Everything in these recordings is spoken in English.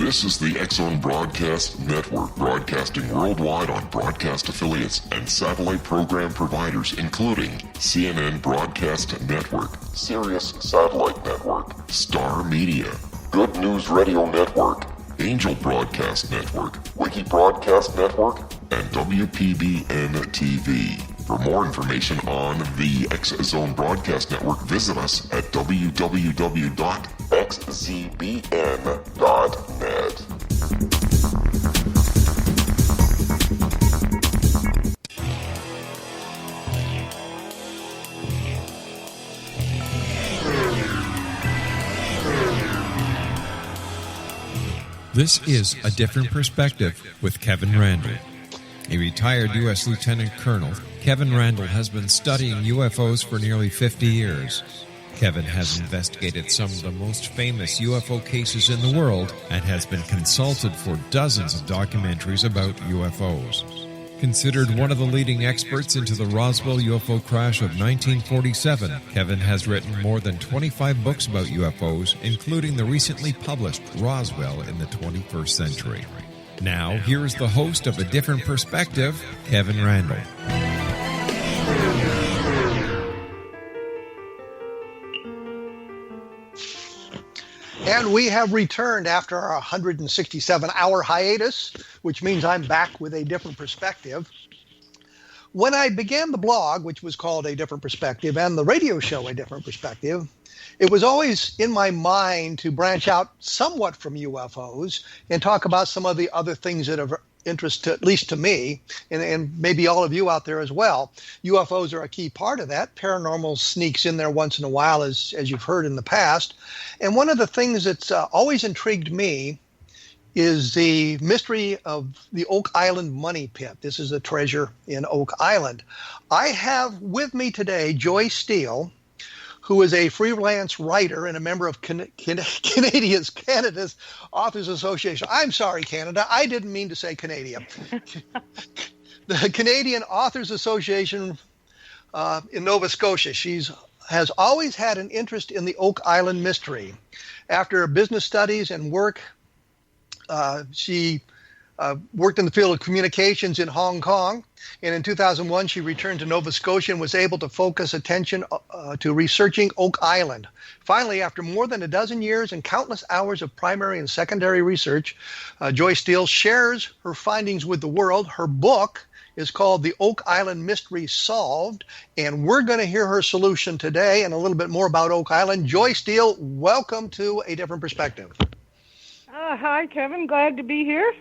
This is the X-Zone Broadcast Network, broadcasting worldwide on broadcast affiliates and satellite program providers, including CNN Broadcast Network, Sirius Satellite Network, Star Media, Good News Radio Network, Angel Broadcast Network, Wiki Broadcast Network, and WPBN TV. For more information on the X-Zone Broadcast Network, visit us at www.xzbn.net. This is A Different Perspective with Kevin Randall. A retired U.S. Lieutenant Colonel, Kevin Randall has been studying UFOs for nearly 50 years. Kevin has investigated some of the most famous UFO cases in the world and has been consulted for dozens of documentaries about UFOs. Considered one of the leading experts into the Roswell UFO crash of 1947, Kevin has written more than 25 books about UFOs, including the recently published Roswell in the 21st Century. Now, here is the host of A Different Perspective, Kevin Randall. And we have returned after our 167-hour hiatus, which means I'm back with a different perspective. When I began the blog, which was called A Different Perspective, and the radio show A Different Perspective, it was always in my mind to branch out somewhat from UFOs and talk about some of the other things that are of interest to, at least to me, and maybe all of you out there as well. UFOs are a key part of that. Paranormal sneaks in there once in a while, as you've heard in the past. And one of the things that's always intrigued me is the mystery of the Oak Island money pit. This is a treasure in Oak Island. I have with me today Joy Steele, who is a freelance writer and a member of Canada's Authors Association. I'm sorry, Canada. I didn't mean to say Canadian. The Canadian Authors Association in Nova Scotia. She has always had an interest in the Oak Island mystery. After business studies and work, she worked in the field of communications in Hong Kong. And in 2001, she returned to Nova Scotia and was able to focus attention to researching Oak Island. Finally, after more than a dozen years and countless hours of primary and secondary research, Joy Steele shares her findings with the world. Her book is called The Oak Island Mystery Solved, and we're going to hear her solution today and a little bit more about Oak Island. Joy Steele, welcome to A Different Perspective. Hi, Kevin. Glad to be here.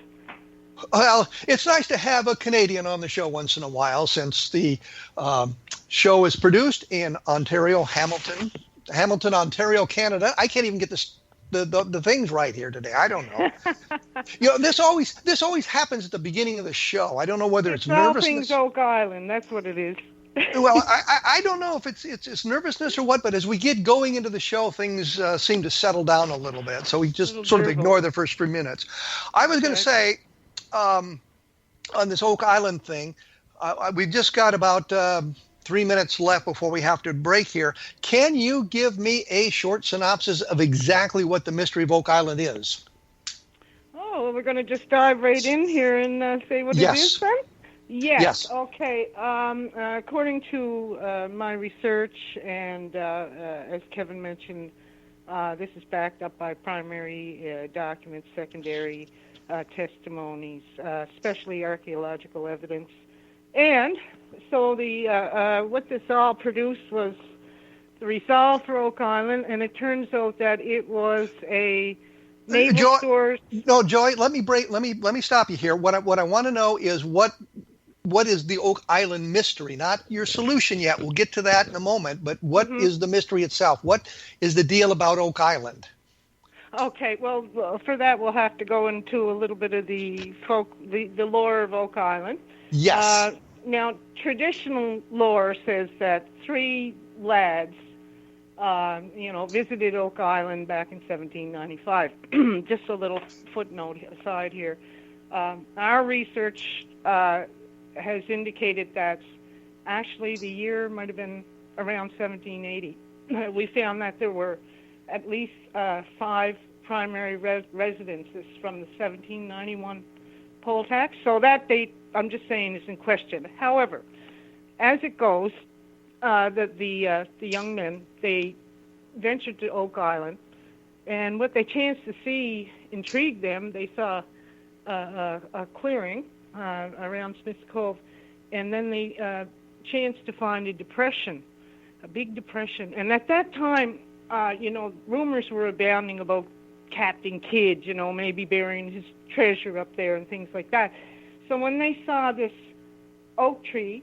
Well, it's nice to have a Canadian on the show once in a while, since the show is produced in Ontario, Hamilton, Ontario, Canada. I can't even get the things right here today. I don't know. This always happens at the beginning of the show. I don't know whether it's nervousness. All things Oak Island. That's what it is. Well, I don't know if it's nervousness or what, but as we get going into the show, things seem to settle down a little bit. So we just sort of ignore the first 3 minutes. I was going to say, on this Oak Island thing, we've just got about 3 minutes left before we have to break here. Can you give me a short synopsis of exactly what the mystery of Oak Island is? Oh, well, we're going to just dive right in here and say what it is then? Yes. Okay. According to my research, and as Kevin mentioned, this is backed up by primary documents, secondary testimonies, especially archaeological evidence. And so the what this all produced was the resolve for Oak Island, and it turns out that it was a naval source. No, Joy, let me stop you here. What I want to know is what is the Oak Island mystery? Not your solution yet. We'll get to that in a moment. But what is the mystery itself? What is the deal about Oak Island? Okay, well, for that we'll have to go into a little bit of the lore of Oak Island. Yes. Now, traditional lore says that 3 lads, visited Oak Island back in 1795. Just a little footnote aside here. Our research has indicated that actually the year might have been around 1780. We found that there were at least 5 primary residences from the 1791 poll tax. So that date, I'm just saying, is in question. However, as it goes, the young men, they ventured to Oak Island, and what they chanced to see intrigued them. They saw a clearing around Smith's Cove, and then they chanced to find a depression, a big depression. And at that time, rumors were abounding about Captain Kidd, maybe burying his treasure up there and things like that. So when they saw this oak tree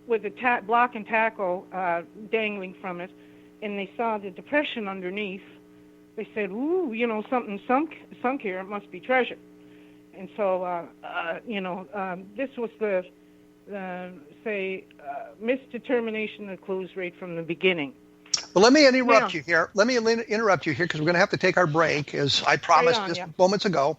with a block and tackle dangling from it, and they saw the depression underneath, they said, "Ooh, something sunk here. It must be treasure." And so, this was the misdetermination of clues right from the beginning. Well, let me interrupt you here. Because we're going to have to take our break, as I promised moments ago.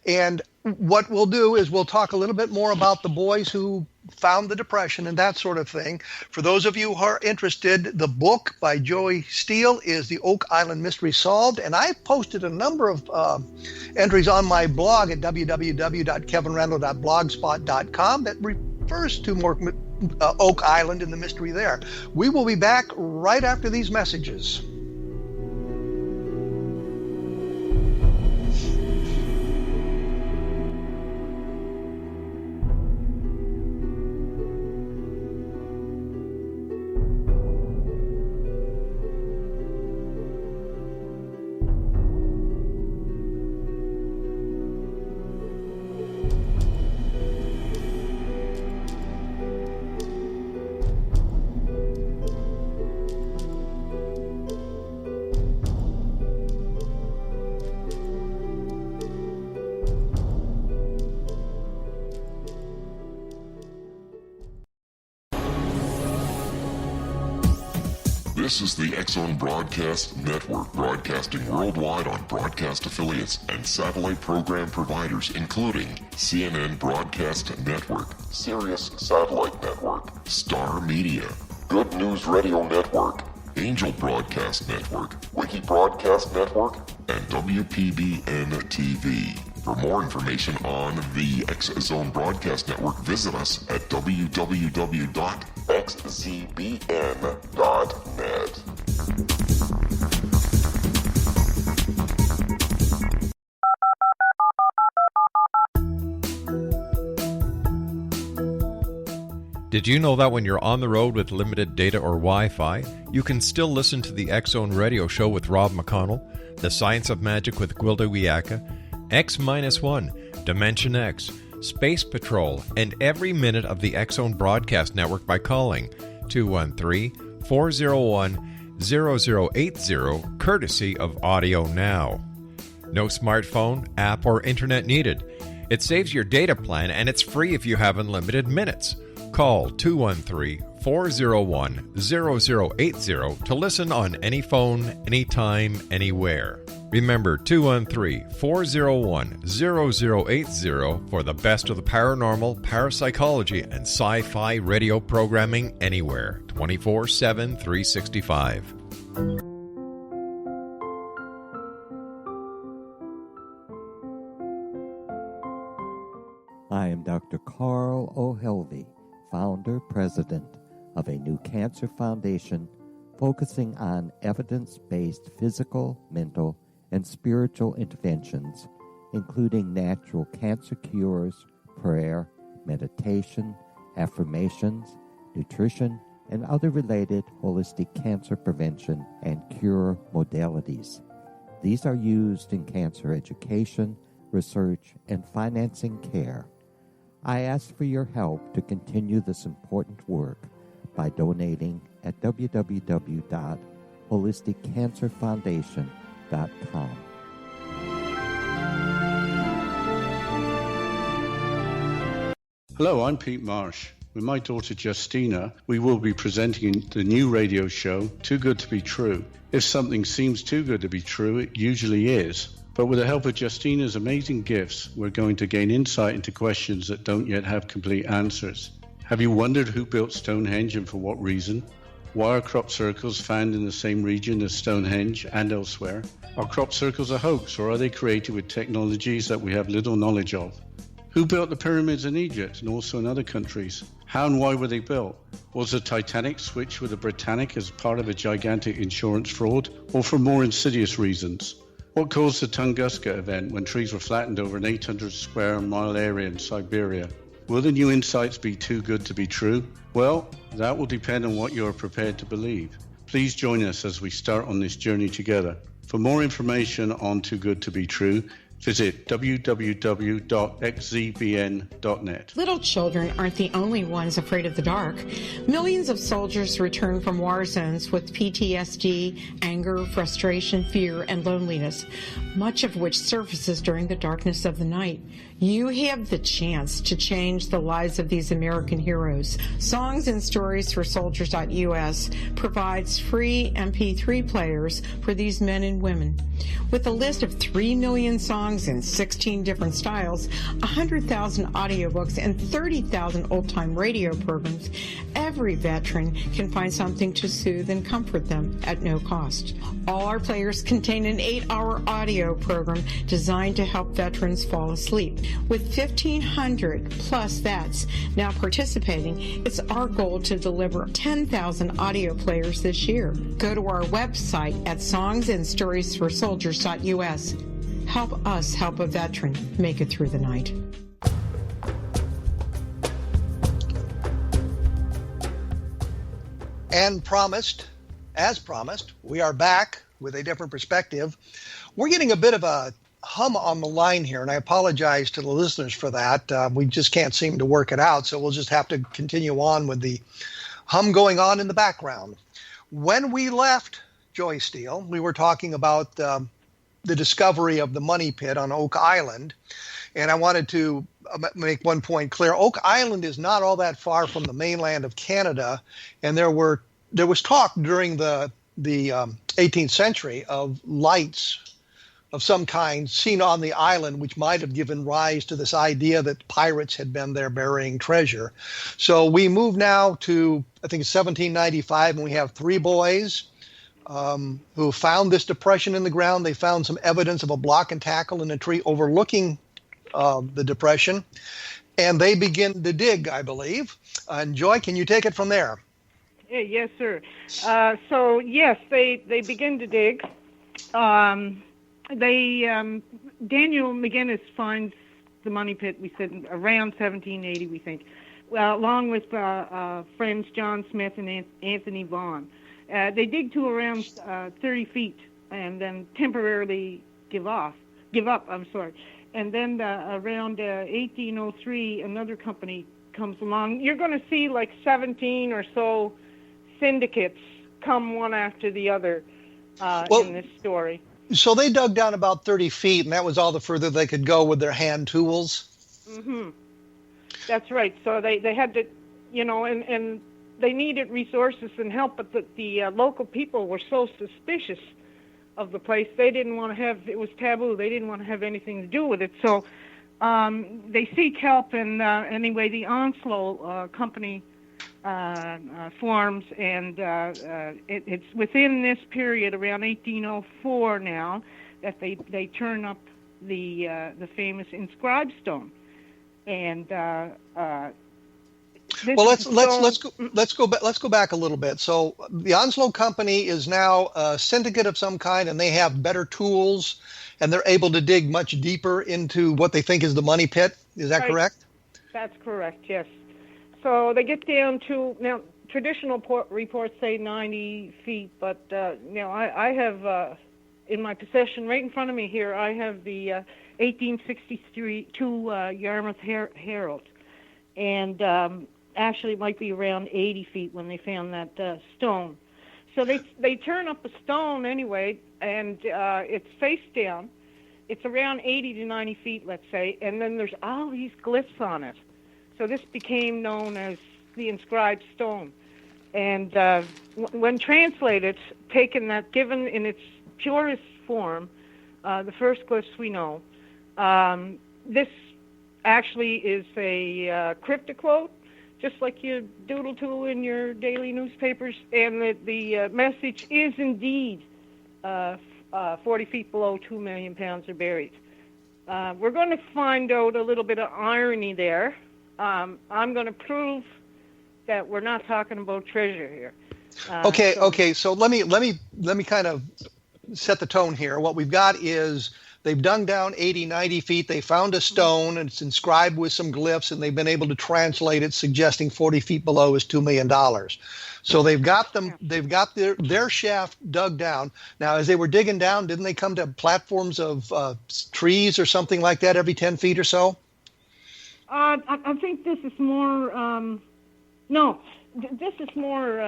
And what we'll do is we'll talk a little bit more about the boys who found the depression and that sort of thing. For those of you who are interested, the book by Joey Steele is The Oak Island Mystery Solved. And I posted a number of entries on my blog at www.kevinrandle.blogspot.com that refers to more Oak Island and the mystery there. We will be back right after these messages. This is the X-Zone Broadcast Network, broadcasting worldwide on broadcast affiliates and satellite program providers, including CNN Broadcast Network, Sirius Satellite Network, Star Media, Good News Radio Network, Angel Broadcast Network, Wiki Broadcast Network, and WPBN TV. For more information on the X-Zone Broadcast Network, visit us at www.xzbn.net. Did you know that when you're on the road with limited data or Wi-Fi, you can still listen to the X-Zone Radio Show with Rob McConnell, The Science of Magic with Gwilda Wiyaka, X-1, Dimension X, Space Patrol, and every minute of the X-Zone Broadcast Network by calling 213-401-0080, courtesy of Audio Now. No smartphone, app, or internet needed. It saves your data plan, and it's free if you have unlimited minutes. Call 213-401-0080 to listen on any phone, anytime, anywhere. Remember, 213-401-0080 for the best of the paranormal, parapsychology, and sci-fi radio programming anywhere, 24/7, 365. I am Dr. Carl O'Helvey, founder, president of a new cancer foundation focusing on evidence-based physical, mental, and spiritual interventions, including natural cancer cures, prayer, meditation, affirmations, nutrition, and other related holistic cancer prevention and cure modalities. These are used in cancer education, research, and financing care. I ask for your help to continue this important work by donating at www.holisticcancerfoundation.com. Hello, I'm Pete Marsh. With my daughter Justina, we will be presenting the new radio show, Too Good to Be True. If something seems too good to be true, it usually is. But with the help of Justina's amazing gifts, we're going to gain insight into questions that don't yet have complete answers. Have you wondered who built Stonehenge and for what reason? Why are crop circles found in the same region as Stonehenge and elsewhere? Are crop circles a hoax, or are they created with technologies that we have little knowledge of? Who built the pyramids in Egypt and also in other countries? How and why were they built? Was the Titanic switched with the Britannic as part of a gigantic insurance fraud, or for more insidious reasons? What caused the Tunguska event when trees were flattened over an 800 square mile area in Siberia? Will the new insights be too good to be true? Well, that will depend on what you are prepared to believe. Please join us as we start on this journey together. For more information on Too Good to Be True, visit www.xzbn.net. Little children aren't the only ones afraid of the dark. Millions of soldiers return from war zones with PTSD, anger, frustration, fear, and loneliness, much of which surfaces during the darkness of the night. You have the chance to change the lives of these American heroes. Songs and Stories for Soldiers.us provides free MP3 players for these men and women. With a list of 3 million songs in 16 different styles, 100,000 audiobooks, and 30,000 old-time radio programs, every veteran can find something to soothe and comfort them at no cost. All our players contain an 8-hour audio program designed to help veterans fall asleep. With 1,500 plus vets now participating, it's our goal to deliver 10,000 audio players this year. Go to our website at songsandstoriesforsoldiers.us. Help us help a veteran make it through the night. And as promised, we are back with a different perspective. We're getting a bit of a hum on the line here, and I apologize to the listeners for that. We just can't seem to work it out, so we'll just have to continue on with the hum going on in the background. When we left Joy Steele, we were talking about the discovery of the money pit on Oak Island, and I wanted to make one point clear. Oak Island is not all that far from the mainland of Canada, and there was talk during the 18th century of lights of some kind seen on the island, which might have given rise to this idea that pirates had been there burying treasure. So we move now to, I think, 1795, and we have 3 boys who found this depression in the ground. They found some evidence of a block and tackle in a tree overlooking the depression, and they begin to dig, I believe. And Joy, can you take it from there? Yes, sir. So yes, they begin to dig. Daniel McGinnis finds the money pit, we said, around 1780, we think, along with friends John Smith and Anthony Vaughan. They dig to around 30 feet and then temporarily give up. And then around 1803, another company comes along. You're going to see like 17 or so syndicates come one after the other in this story. So they dug down about 30 feet, and that was all the further they could go with their hand tools? Mm-hmm. That's right. So they had to, and they needed resources and help, but the local people were so suspicious of the place. They didn't want to have, it was taboo. They didn't want to have anything to do with it. So they seek help, and anyway, the Onslow company forms, and it's within this period, around 1804 now, that they turn up the famous inscribed stone. And let's go back a little bit. So the Onslow company is now a syndicate of some kind, and they have better tools, and they're able to dig much deeper into what they think is the money pit. Is that correct? That's correct. Yes. So they get down to, now traditional reports say 90 feet, but I have in my possession right in front of me here, I have the 1862 Yarmouth Herald, and actually it might be around 80 feet when they found that stone. So they turn up a stone anyway, and it's face down. It's around 80 to 90 feet, let's say, and then there's all these glyphs on it. So this became known as the inscribed stone. And when translated, given in its purest form, the first glyphs we know, this actually is a cryptoquote just like you doodle to in your daily newspapers, and the message is indeed 40 feet below 2 million pounds are buried. We're going to find out a little bit of irony there. I'm going to prove that we're not talking about treasure here. Okay. So let me kind of set the tone here. What we've got is they've dug down 80, 90 feet. They found a stone, and it's inscribed with some glyphs, and they've been able to translate it, suggesting 40 feet below is $2 million. So they've got their shaft dug down. Now, as they were digging down, didn't they come to platforms of trees or something like that every 10 feet or so? I think this is more. No, this is more.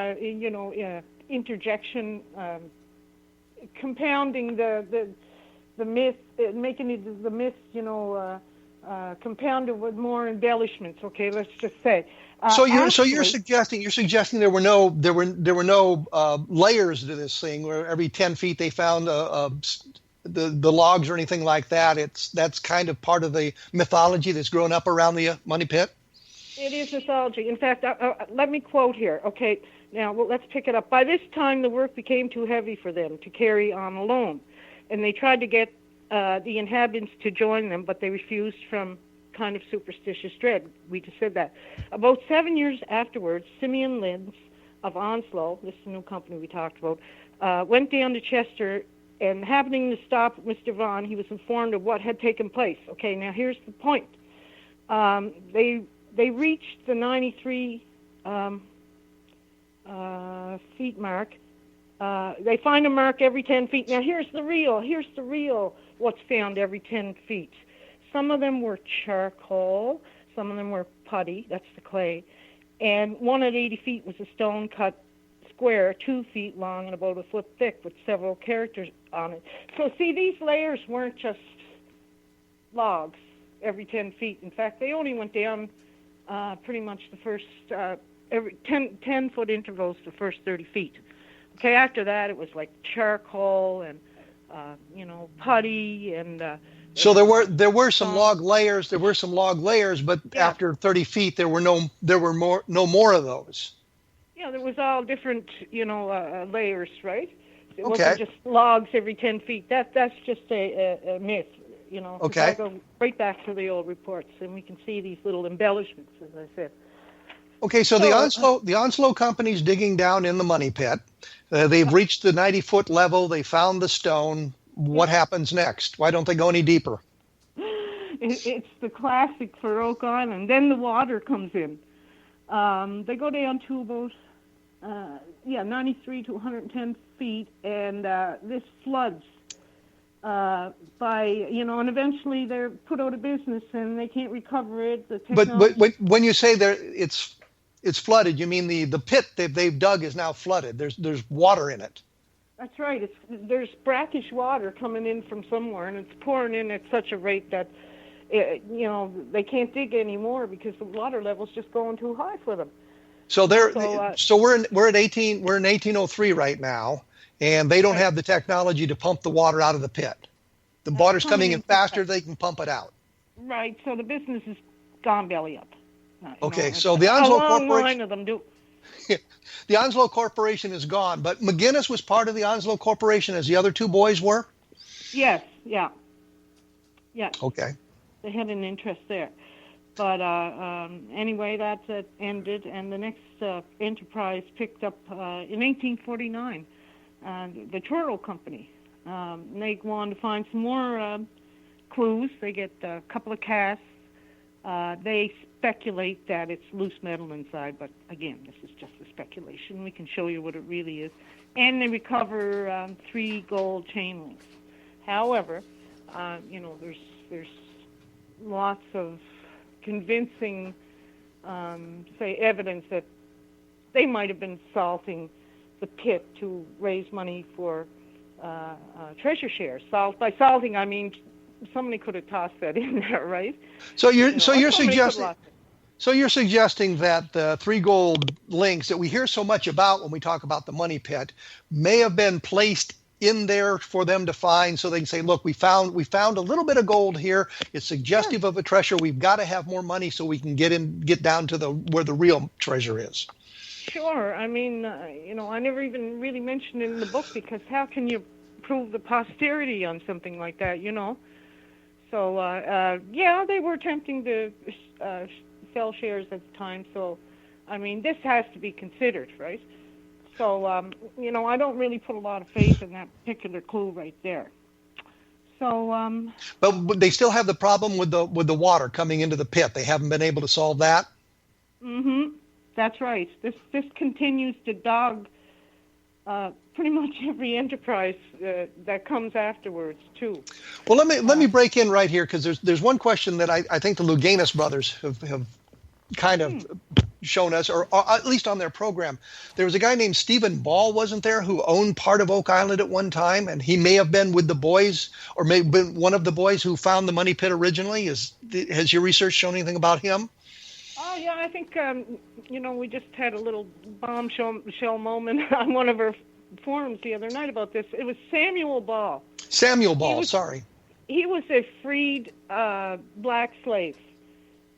Interjection, compounding the myth, making it the myth. Compounded with more embellishments. Okay, let's just say. So you're suggesting there were no layers to this thing where every 10 feet they found the logs or anything like that. That's kind of part of the mythology that's grown up around the money pit. It is mythology. In fact, let me quote here. Okay, now let's pick it up. By this time, the work became too heavy for them to carry on alone, and they tried to get the inhabitants to join them, but they refused from kind of superstitious dread. We just said that. About 7 years afterwards, Simeon Lins of Onslow, this is the new company we talked about, went down to Chester, and happening to stop Mr. Vaughan, he was informed of what had taken place. Okay, now here's the point. They reached the 93 feet mark. They find a mark every 10 feet. Now here's the real what's found every 10 feet. Some of them were charcoal, some of them were putty, that's the clay, and one at 80 feet was a stone cut square 2 feet long and about a foot thick with several characters on it. So see, these layers weren't just logs every 10 feet. In fact, they only went down pretty much the first, every 10-foot intervals the first 30 feet. Okay, after that it was like charcoal and, putty and... So there were some log layers. There were some log layers, but after 30 feet, there were no more of those. Yeah, there was all different, layers, right? It wasn't just logs every 10 feet. That's just a myth, Okay. I go right back to the old reports, and we can see these little embellishments, as I said. Okay, so the Onslow company's digging down in the money pit. They've reached the 90-foot level. They found the stone. What happens next? Why don't they go any deeper? It's the classic for Oak Island. Then the water comes in. They go down to about 93 to 110 feet, and this floods and eventually they're put out of business and they can't recover it. But when you say it's flooded, you mean the pit they've dug is now flooded. There's water in it. That's right. There's brackish water coming in from somewhere, and it's pouring in at such a rate that, they can't dig anymore because the water level's just going too high for them. So we're in 1803 right now, and they don't have the technology to pump the water out of the pit. The water's coming in faster; they can pump it out. Right. So the business has gone belly up. Okay. So the Onslow Corporation. Line of them do. The Onslow Corporation is gone, but McGinnis was part of the Onslow Corporation as the other two boys were? Yes, yeah. Okay. They had an interest there. But anyway, that ended, and the next enterprise picked up in 1849, the Toro Company. They go on to find some more clues. They get a couple of casts. They speculate that it's loose metal inside, but again, this is just a speculation. We can show you what it really is. And they recover 3 gold chain links. However, there's lots of convincing, evidence that they might have been salting the pit to raise money for treasure shares. By salting, I mean somebody could have tossed that in there, right? So you're suggesting that the 3 gold links that we hear so much about when we talk about the money pit may have been placed in there for them to find, so they can say, look, we found a little bit of gold here. It's suggestive of a treasure. We've got to have more money so we can get down to where the real treasure is. Sure. I mean, I never even really mentioned it in the book, because how can you prove the posterity on something like that, So, they were attempting to sell shares at the time. So, I mean, this has to be considered, right? So, I don't really put a lot of faith in that particular clue right there. So, but they still have the problem with the water coming into the pit. They haven't been able to solve that. Mm-hmm. That's right. This continues to dog pretty much every enterprise that comes afterwards too. Well, let me break in right here, because there's one question that I think the Louganis brothers have kind of shown us, or at least on their program. There was a guy named Stephen Ball, wasn't there, who owned part of Oak Island at one time, and he may have been with the boys, or may have been one of the boys who found the money pit originally. Has your research shown anything about him? Oh yeah, I think we just had a little bombshell moment on one of our forums the other night about this. It was Samuel Ball. Samuel Ball, sorry. He was a freed black slave,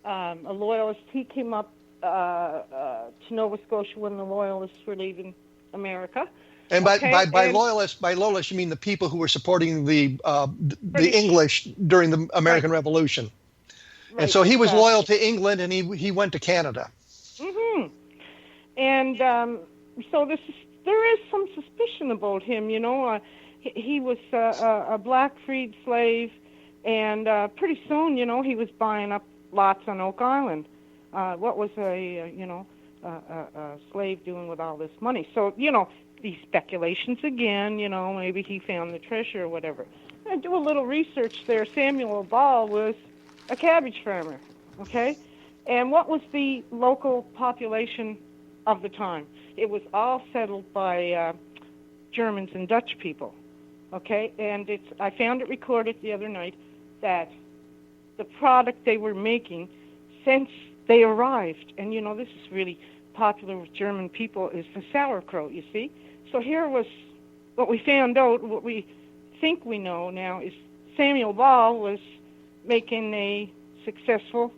a loyalist. He came up to Nova Scotia when the loyalists were leaving America. And by loyalists, you mean the people who were supporting the English during the American Revolution. Right, and so he was loyal to England, and he went to Canada. Mm-hmm. And so there is some suspicion about him, He was a black freed slave, and pretty soon, he was buying up lots on Oak Island. What was a slave doing with all this money? So, these speculations again, maybe he found the treasure or whatever. I do a little research there. Samuel Ball was a cabbage farmer, okay? And what was the local population of the time? It was all settled by Germans and Dutch people, okay? And I found it recorded the other night that the product they were making since they arrived, and this is really popular with German people, is the sauerkraut, you see? So here was what we found out, what we think we know now, is Samuel Ball was making a successful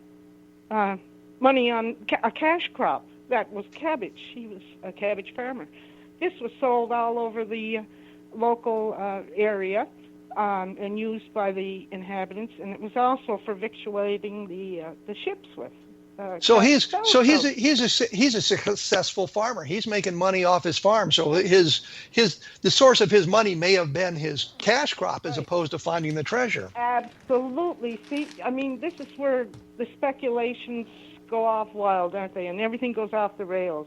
money on a cash crop. That was cabbage. He was a cabbage farmer. This was sold all over the local area and used by the inhabitants, and it was also for victualling the ships with. So he's a successful farmer. He's making money off his farm. So the source of his money may have been his cash crop, as opposed to finding the treasure. Absolutely. See, I mean, this is where the speculations go off wild, aren't they? And everything goes off the rails,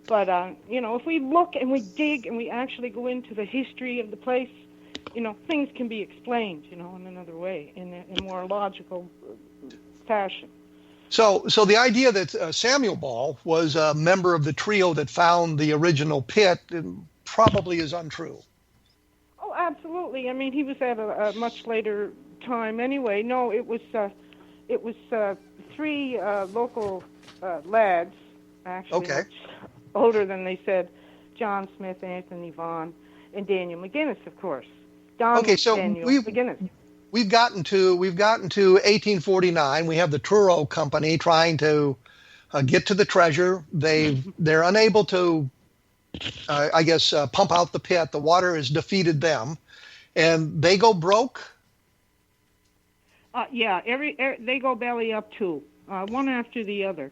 But if we look and we dig and we actually go into the history of the place, things can be explained, in another way, in a more logical fashion. So the idea that Samuel Ball was a member of the trio that found the original pit probably is untrue. Oh, absolutely. I mean, he was at a much later time anyway. No, it was three local lads, actually, okay, older than they said, John Smith, Anthony Vaughan, and Daniel McGinnis, of course. McGinnis. We've gotten to 1849. We have the Truro Company trying to get to the treasure. They're unable to, pump out the pit. The water has defeated them, and they go broke. They go belly up too, one after the other.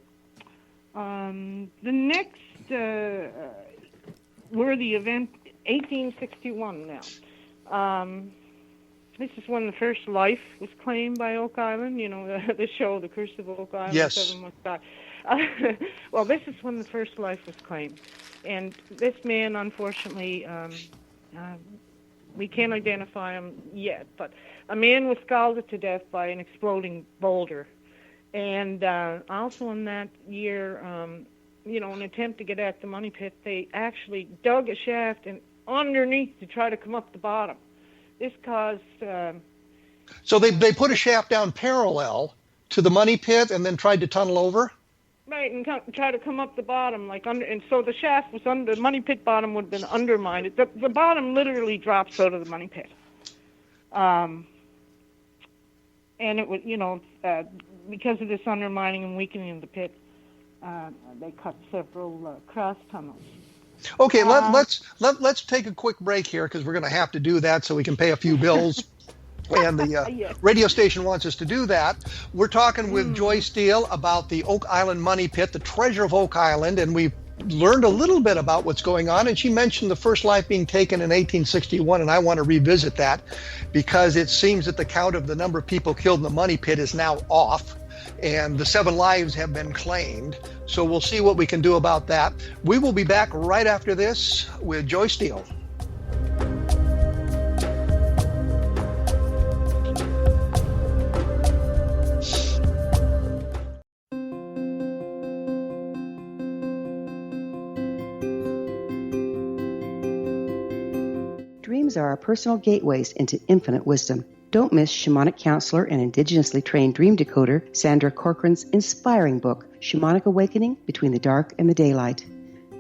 The next worthy event, 1861 now. This is when the first life was claimed by Oak Island, the show, The Curse of Oak Island, yes. 7 Must Die. Well, this is when the first life was claimed. And this man, unfortunately, we can't identify him yet, but a man was scalded to death by an exploding boulder. And also in that year, an attempt to get at the money pit, they actually dug a shaft and underneath to try to come up the bottom. This caused... So they put a shaft down parallel to the money pit and then tried to tunnel over? Right, and try to come up the bottom, and so the shaft was under, the money pit bottom would have been undermined. The bottom literally drops out of the money pit. And it was, because of this undermining and weakening of the pit, they cut several cross tunnels. Okay, let's take a quick break here because we're going to have to do that so we can pay a few bills. And the radio station wants us to do that. We're talking with Joy Steele about the Oak Island Money Pit, the treasure of Oak Island, and we've learned a little bit about what's going on. And she mentioned the first life being taken in 1861, and I want to revisit that because it seems that the count of the number of people killed in the money pit is now off, and the 7 lives have been claimed. So we'll see what we can do about that. We will be back right after this with Joy Steele. Dreams are our personal gateways into infinite wisdom. Don't miss shamanic counselor and indigenously trained dream decoder Sandra Corcoran's inspiring book, Shamanic Awakening Between the Dark and the Daylight.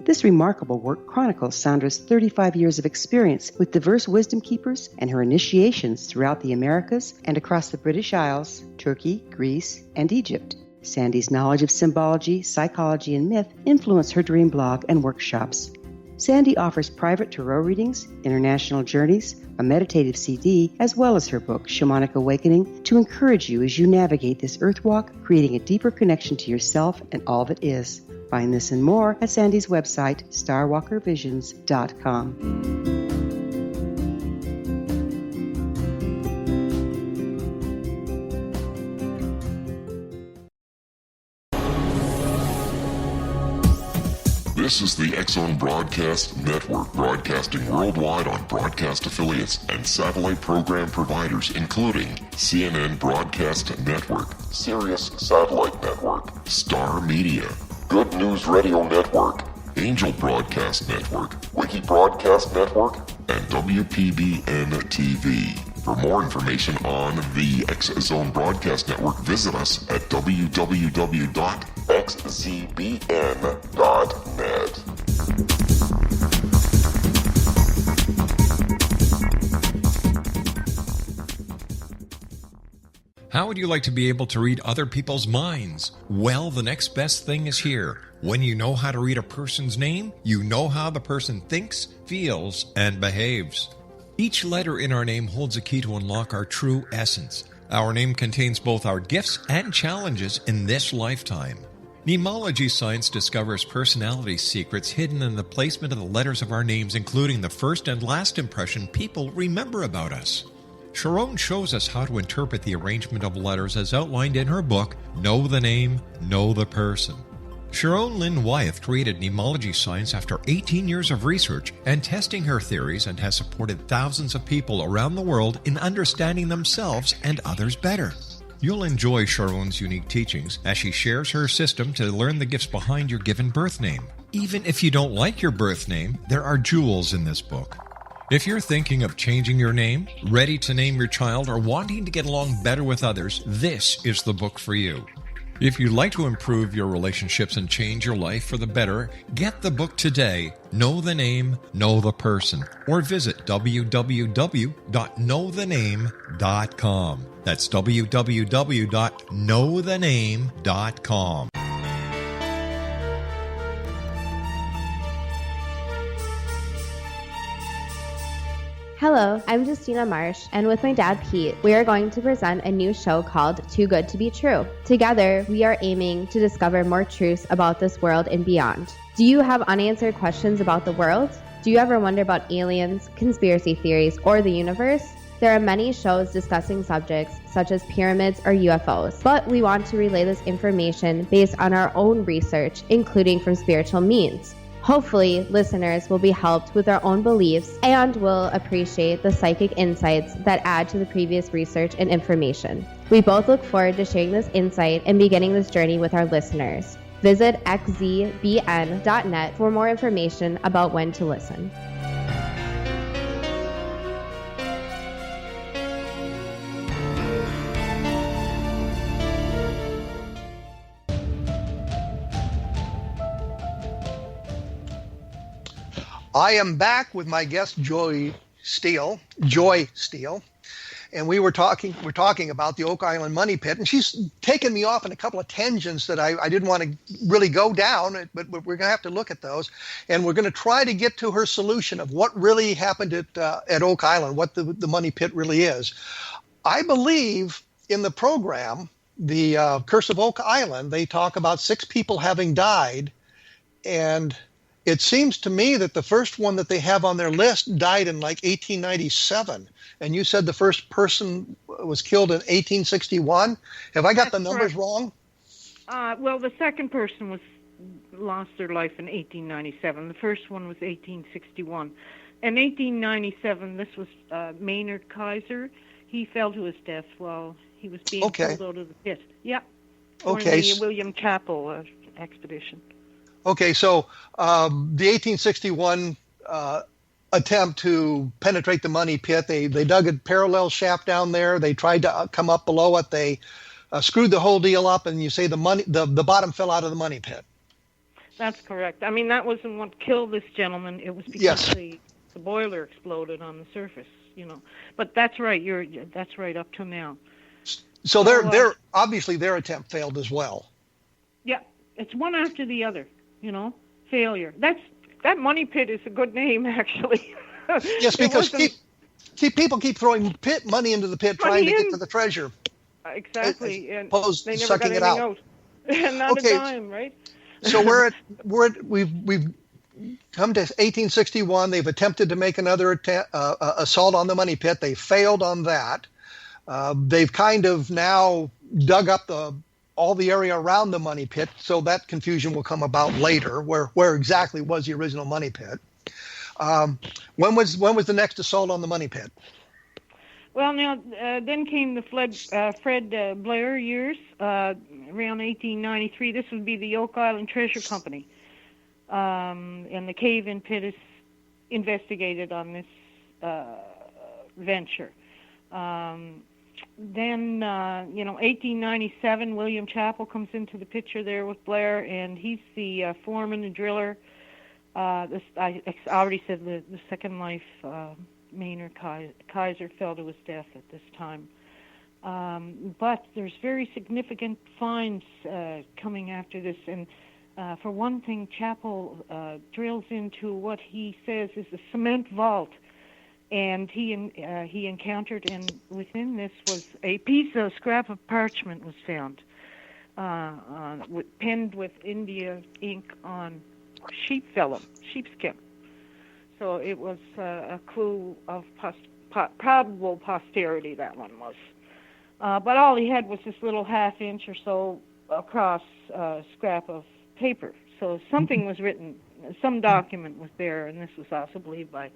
This remarkable work chronicles Sandra's 35 years of experience with diverse wisdom keepers and her initiations throughout the Americas and across the British Isles, Turkey, Greece, and Egypt. Sandy's knowledge of symbology, psychology, and myth influenced her dream blog and workshops. Sandy offers private tarot readings, international journeys, a meditative CD, as well as her book, Shamanic Awakening, to encourage you as you navigate this earth walk, creating a deeper connection to yourself and all that is. Find this and more at Sandy's website, starwalkervisions.com. This is the X-Zone Broadcast Network, broadcasting worldwide on broadcast affiliates and satellite program providers, including CNN Broadcast Network, Sirius Satellite Network, Star Media, Good News Radio Network, Angel Broadcast Network, Wiki Broadcast Network, and WPBN TV. For more information on the X-Zone Broadcast Network, visit us at www.xzbn.net. How would you like to be able to read other people's minds? Well, the next best thing is here. When you know how to read a person's name, you know how the person thinks, feels, and behaves. Each letter in our name holds a key to unlock our true essence. Our name contains both our gifts and challenges in this lifetime. Mnemology science discovers personality secrets hidden in the placement of the letters of our names, including the first and last impression people remember about us. Sharon shows us how to interpret the arrangement of letters as outlined in her book, Know the Name, Know the Person. Sharon Lynn Wyeth created mnemology science after 18 years of research and testing her theories, and has supported thousands of people around the world in understanding themselves and others better. You'll enjoy Sharon's unique teachings as she shares her system to learn the gifts behind your given birth name. Even if you don't like your birth name, there are jewels in this book. If you're thinking of changing your name, ready to name your child, or wanting to get along better with others, this is the book for you. If you'd like to improve your relationships and change your life for the better, get the book today, Know the Name, Know the Person, or visit www.knowthename.com. That's www.knowthename.com. Hello, I'm Justina Marsh, and with my dad Pete, we are going to present a new show called Too Good to Be True. Together, we are aiming to discover more truths about this world and beyond. Do you have unanswered questions about the world? Do you ever wonder about aliens, conspiracy theories, or the universe? There are many shows discussing subjects such as pyramids or UFOs, but we want to relay this information based on our own research, including from spiritual means. Hopefully, listeners will be helped with their own beliefs and will appreciate the psychic insights that add to the previous research and information. We both look forward to sharing this insight and beginning this journey with our listeners. Visit xzbn.net for more information about when to listen. I am back with my guest, Joy Steele, and we're talking about the Oak Island Money Pit, and she's taken me off in a couple of tangents that I didn't want to really go down, but we're going to have to look at those, and we're going to try to get to her solution of what really happened at Oak Island, what the money pit really is. I believe in the program, the Curse of Oak Island, they talk about 6 people having died, and it seems to me that the first one that they have on their list died in like 1897. And you said the first person was killed in 1861. Have I got the numbers wrong? Well, the second person lost their life in 1897. The first one was 1861. In 1897, this was Maynard Kaiser. He fell to his death while he was being pulled out of the pit. Yeah. Okay. The William Chappell expedition. Okay, so the 1861 attempt to penetrate the money pit, they dug a parallel shaft down there. They tried to come up below it. They screwed the whole deal up, and you say the bottom fell out of the money pit. That's correct. I mean, that wasn't what killed this gentleman. It was because the boiler exploded on the surface, But that's right. That's right up to now. So they're obviously their attempt failed as well. Yeah, it's one after the other. Failure. That money pit is a good name, actually. Yes, because people keep throwing money into the pit trying to get to the treasure. Exactly, and they never sucking got it out. Not a dime, right? So we've come to 1861. They've attempted to make another assault on the money pit. They failed on that. They've kind of now dug up all the area around the money pit, so that confusion will come about later, where exactly was the original money pit. When was the next assault on the money pit? Well, now, then came the Fred Blair years, around 1893. This would be the Oak Island Treasure Company. And the cave-in pit is investigated on this venture. Then, 1897, William Chappell comes into the picture there with Blair, and he's the foreman and driller. I already said the second life, Maynard Kaiser fell to his death at this time. But there's very significant finds coming after this, and for one thing, Chappell drills into what he says is a cement vault. And he encountered, and within this was a piece of scrap of parchment was found, penned with India ink on sheepskin. So it was a clue of probable posterity, that one was. But all he had was this little half-inch or so across scrap of paper. So something was written, some document was there, and this was also believed by.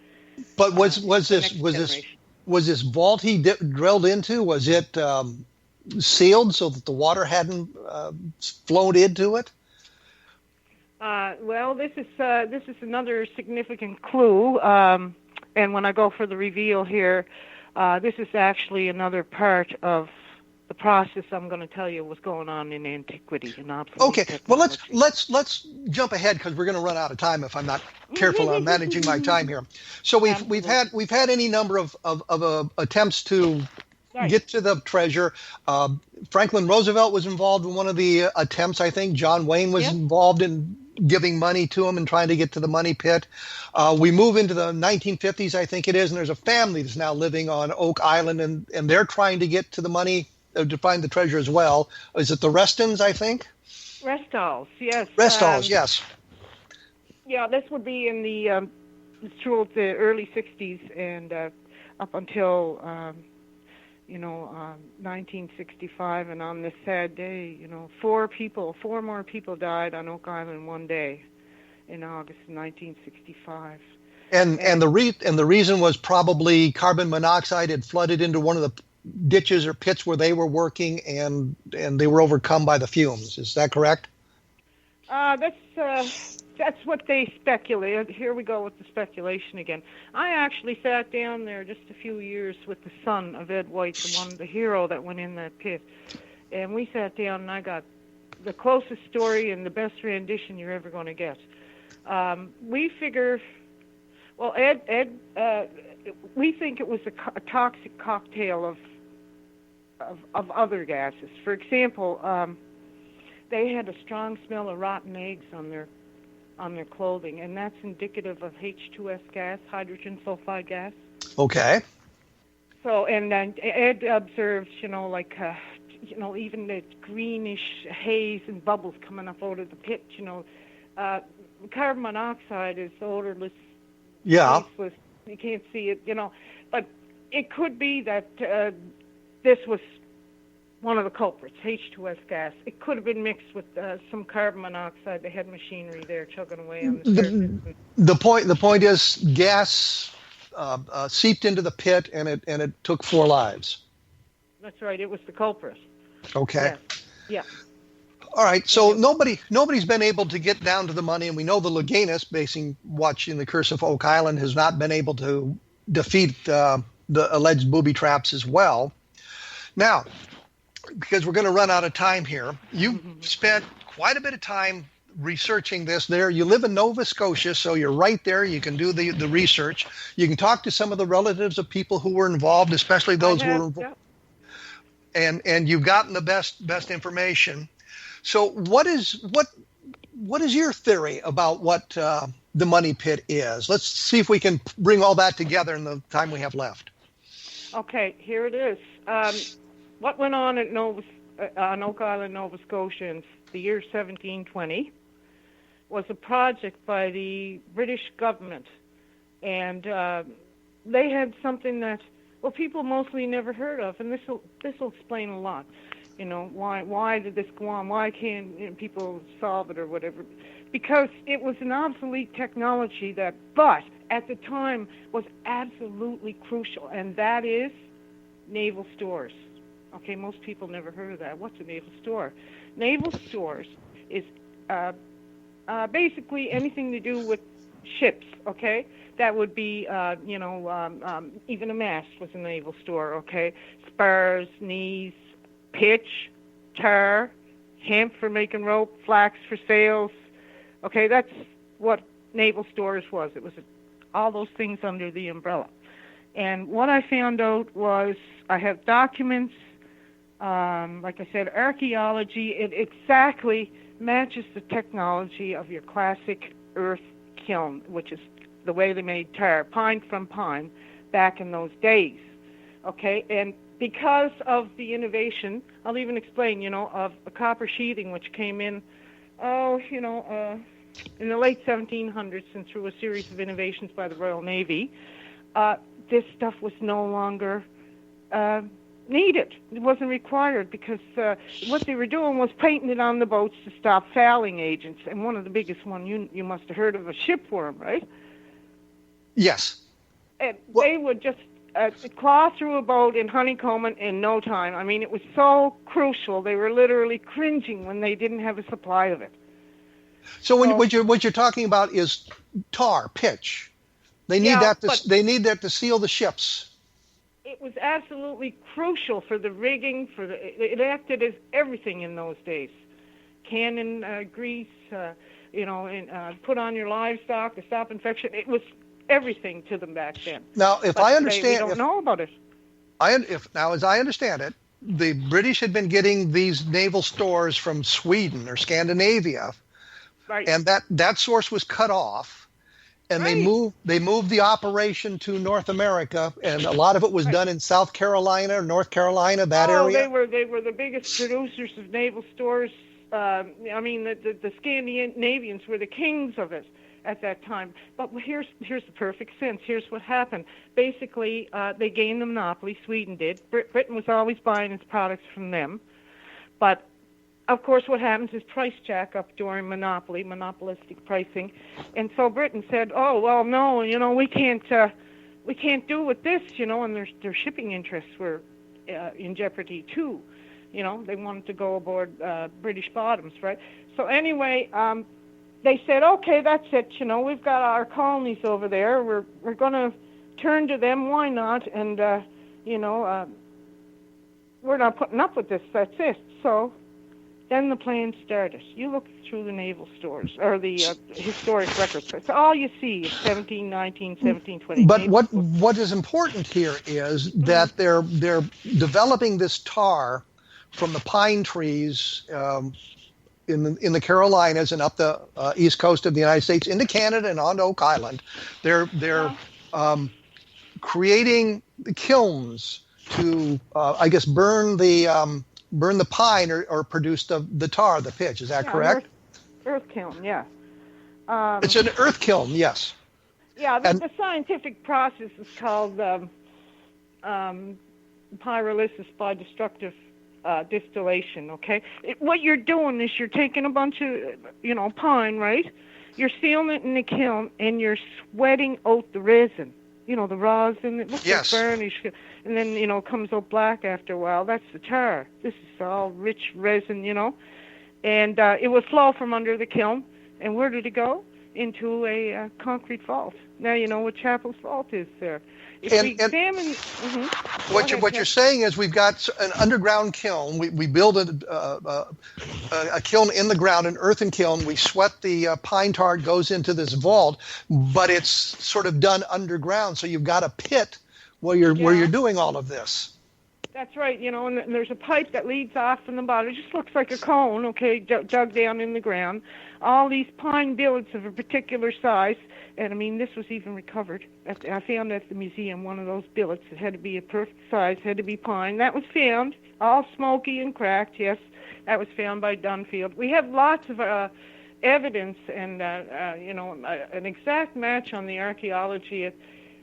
But was this vault he drilled into? Was it sealed so that the water hadn't flowed into it? Well, this is another significant clue. And when I go for the reveal here, this is actually another part of the process I'm going to tell you was going on in antiquity and obsolete technology. Well, let's jump ahead because we're going to run out of time if I'm not careful on managing my time here. So we've had any number of attempts to get to the treasure. Franklin Roosevelt was involved in one of the attempts. I think John Wayne was involved in giving money to him and trying to get to the money pit. We move into the 1950s, I think it is, and there's a family that's now living on Oak Island, and they're trying to get to the money, to find the treasure as well. Is it the Restons, I think? Restalls, yes. Restalls, yes. Yeah, this would be in the throughout the early 60s and up until 1965, and on this sad day, four more people died on Oak Island one day in August of 1965. And the reason was probably carbon monoxide had flooded into one of the ditches or pits where they were working, and they were overcome by the fumes. Is that correct? That's what they speculated. Here we go with the speculation again. I actually sat down there just a few years with the son of Ed White, the hero that went in that pit, and we sat down and I got the closest story and the best rendition you're ever going to get. We figure Well, Ed, we think it was a toxic cocktail of other gases. For example, they had a strong smell of rotten eggs on their clothing, and that's indicative of H2S gas, hydrogen sulfide gas. Okay. So, and then Ed observed, even the greenish haze and bubbles coming up out of the pit. Carbon monoxide is odorless. Yeah. Tasteless. You can't see it, but it could be that this was one of the culprits, H2S gas. It could have been mixed with some carbon monoxide. They had machinery there chugging away on the surface. The point is, gas seeped into the pit, and it took 4 lives. That's right. It was the culprit. Okay. Yeah. All right. So nobody's been able to get down to the money, and we know the Leganis, watching the Curse of Oak Island, has not been able to defeat the alleged booby traps as well. Now, because we're going to run out of time here, you spent quite a bit of time researching this there. You live in Nova Scotia, so you're right there. You can do the research. You can talk to some of the relatives of people who were involved, especially those who were involved. Yeah. And you've gotten the best information. So what is your theory about what the money pit is? Let's see if we can bring all that together in the time we have left. Okay, here it is. What went on at on Oak Island, Nova Scotia in the year 1720 was a project by the British government, and they had something that people mostly never heard of, and this will explain a lot. Why did this go on? Why can't people solve it or whatever? Because it was an obsolete technology but at the time was absolutely crucial, and that is naval stores. Okay, most people never heard of that. What's a naval store? Naval stores is basically anything to do with ships, okay? That would be, even a mast was a naval store, okay? Spars, knees, pitch, tar, hemp for making rope, flax for sails. Okay, that's what naval stores was. It was all those things under the umbrella. And what I found out was I have documents, like I said, archaeology. It exactly matches the technology of your classic earth kiln, which is the way they made tar, pine from pine, back in those days. Okay, and because of the innovation, I'll even explain, of a copper sheathing, which came in, in the late 1700s and through a series of innovations by the Royal Navy, this stuff was no longer needed. It wasn't required because what they were doing was painting it on the boats to stop fouling agents. And one of the biggest one, you must have heard of, a shipworm, right? Yes. And they would just claw through a boat and honeycomb it in no time. I mean, it was so crucial. They were literally cringing when they didn't have a supply of it. So what you're talking about is tar, pitch. They need They need that to seal the ships. It was absolutely crucial for the rigging. It acted as everything in those days. Cannon grease, and put on your livestock to stop infection. It was everything to them back then. Now, if I understand, we don't know about it. As I understand it, the British had been getting these naval stores from Sweden or Scandinavia, right? And that source was cut off, and right. they moved the operation to North America, and a lot of it was done in South Carolina, North Carolina, area. They were the biggest producers of naval stores. The Scandinavians were the kings of it at that time. But here's the perfect sense. Here's what happened. Basically, they gained the monopoly. Sweden did. Britain was always buying its products from them. But, of course, what happens is price jack up during monopolistic pricing. And so Britain said, oh, well, no, we can't do with this, and their shipping interests were in jeopardy, too. They wanted to go aboard British bottoms, right? So anyway, they said, okay, that's it. We've got our colonies over there. We're going to turn to them. Why not? And, we're not putting up with this. That's it. So Then the plan started. You look through the naval stores or the historic records. That's all you see is 1719, 1720. But what is important here is that they're developing this tar from the pine trees in the Carolinas and up the east coast of the United States into Canada and on Oak Island. They're creating kilns to I guess burn the pine or produce the tar, the pitch. Is that correct? Earth kiln, yeah. It's an earth kiln, yes. Yeah, the scientific process is called pyrolysis by destructive distillation, okay? What you're doing is you're taking a bunch of, pine, right? You're sealing it in the kiln, and you're sweating out the resin. The rosin, it looks like burnish, and then, it comes out black after a while. That's the tar. This is all rich resin, and it would flow from under the kiln. And where did it go? Into a concrete vault. Now you know what Chapel's Vault is there. If we examine... What you're saying is we've got an underground kiln. We build a kiln in the ground, an earthen kiln. We sweat the pine tar, it goes into this vault, but it's sort of done underground. So you've got a pit where you're doing all of this. That's right, and there's a pipe that leads off from the bottom. It just looks like a cone, okay, dug down in the ground. All these pine billets of a particular size, and I mean, this was even recovered. I found at the museum one of those billets. It had to be a perfect size, had to be pine. That was found, all smoky and cracked, yes. That was found by Dunfield. We have lots of evidence and, an exact match on the archaeology.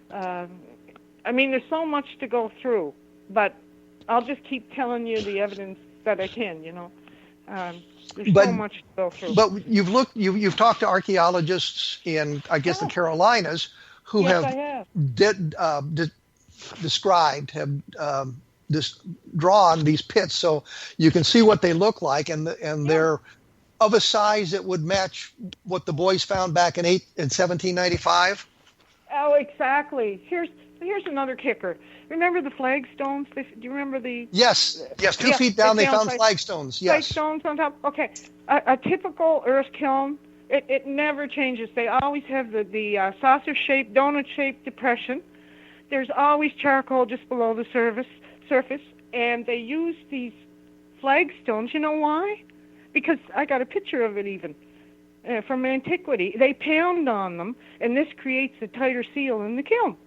There's so much to go through, but I'll just keep telling you the evidence that I can, There's so much to go through. But you've talked to archaeologists in, I guess, the Carolinas who drawn these pits, so you can see what they look like, and they're of a size that would match what the boys found back in 1795. Oh, exactly. Here's another kicker. Remember the flagstones? Do you remember the... Yes. 2 feet down, they found flagstones. Yes. Flagstones on top. Okay. A typical earth kiln, it never changes. They always have the saucer-shaped, donut-shaped depression. There's always charcoal just below the surface, and they use these flagstones. You know why? Because I got a picture of it even from antiquity. They pound on them, and this creates a tighter seal in the kiln.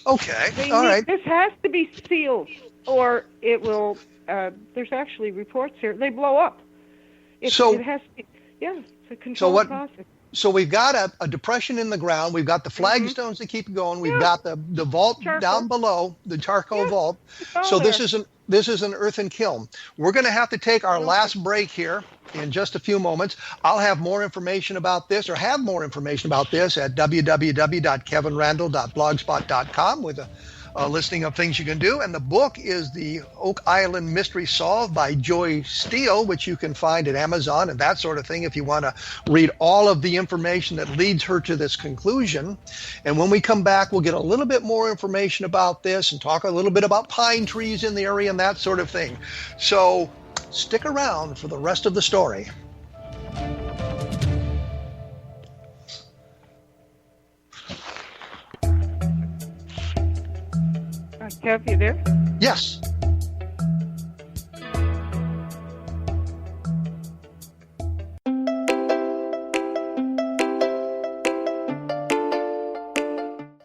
Okay, all right. This has to be sealed, or it will, there's actually reports here, they blow up. It has to be, it's a controlled process. So we've got a depression in the ground, we've got the flagstones to keep going, we've got the vault down below, the charcoal vault. So this is an earthen kiln. We're going to have to take our last break here in just a few moments. I'll have more information about this, or have more information about this at www.kevinrandall.blogspot.com with a listing of things you can do. And the book is The Oak Island Mystery Solved by Joy Steele, which you can find at Amazon and that sort of thing if you want to read all of the information that leads her to this conclusion. And when we come back, we'll get a little bit more information about this and talk a little bit about pine trees in the area and that sort of thing. So stick around for the rest of the story. Kev, you there? Yes.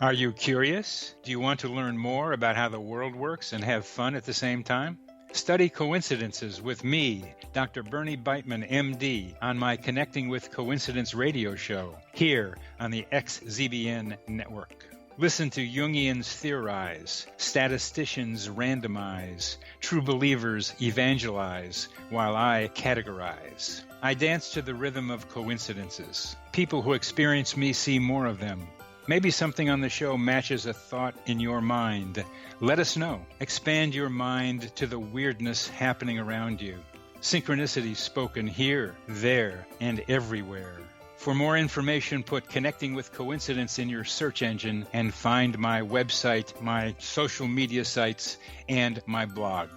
Are you curious? Do you want to learn more about how the world works and have fun at the same time? Study coincidences with me, Dr. Bernie Beitman, MD, on my Connecting with Coincidence radio show, here on the XZBN network. Listen to Jungians theorize, statisticians randomize, true believers evangelize, while I categorize. I dance to the rhythm of coincidences. People who experience me see more of them. Maybe something on the show matches a thought in your mind. Let us know. Expand your mind to the weirdness happening around you. Synchronicity spoken here, there, and everywhere. For more information, put Connecting with Coincidence in your search engine and find my website, my social media sites, and my blog.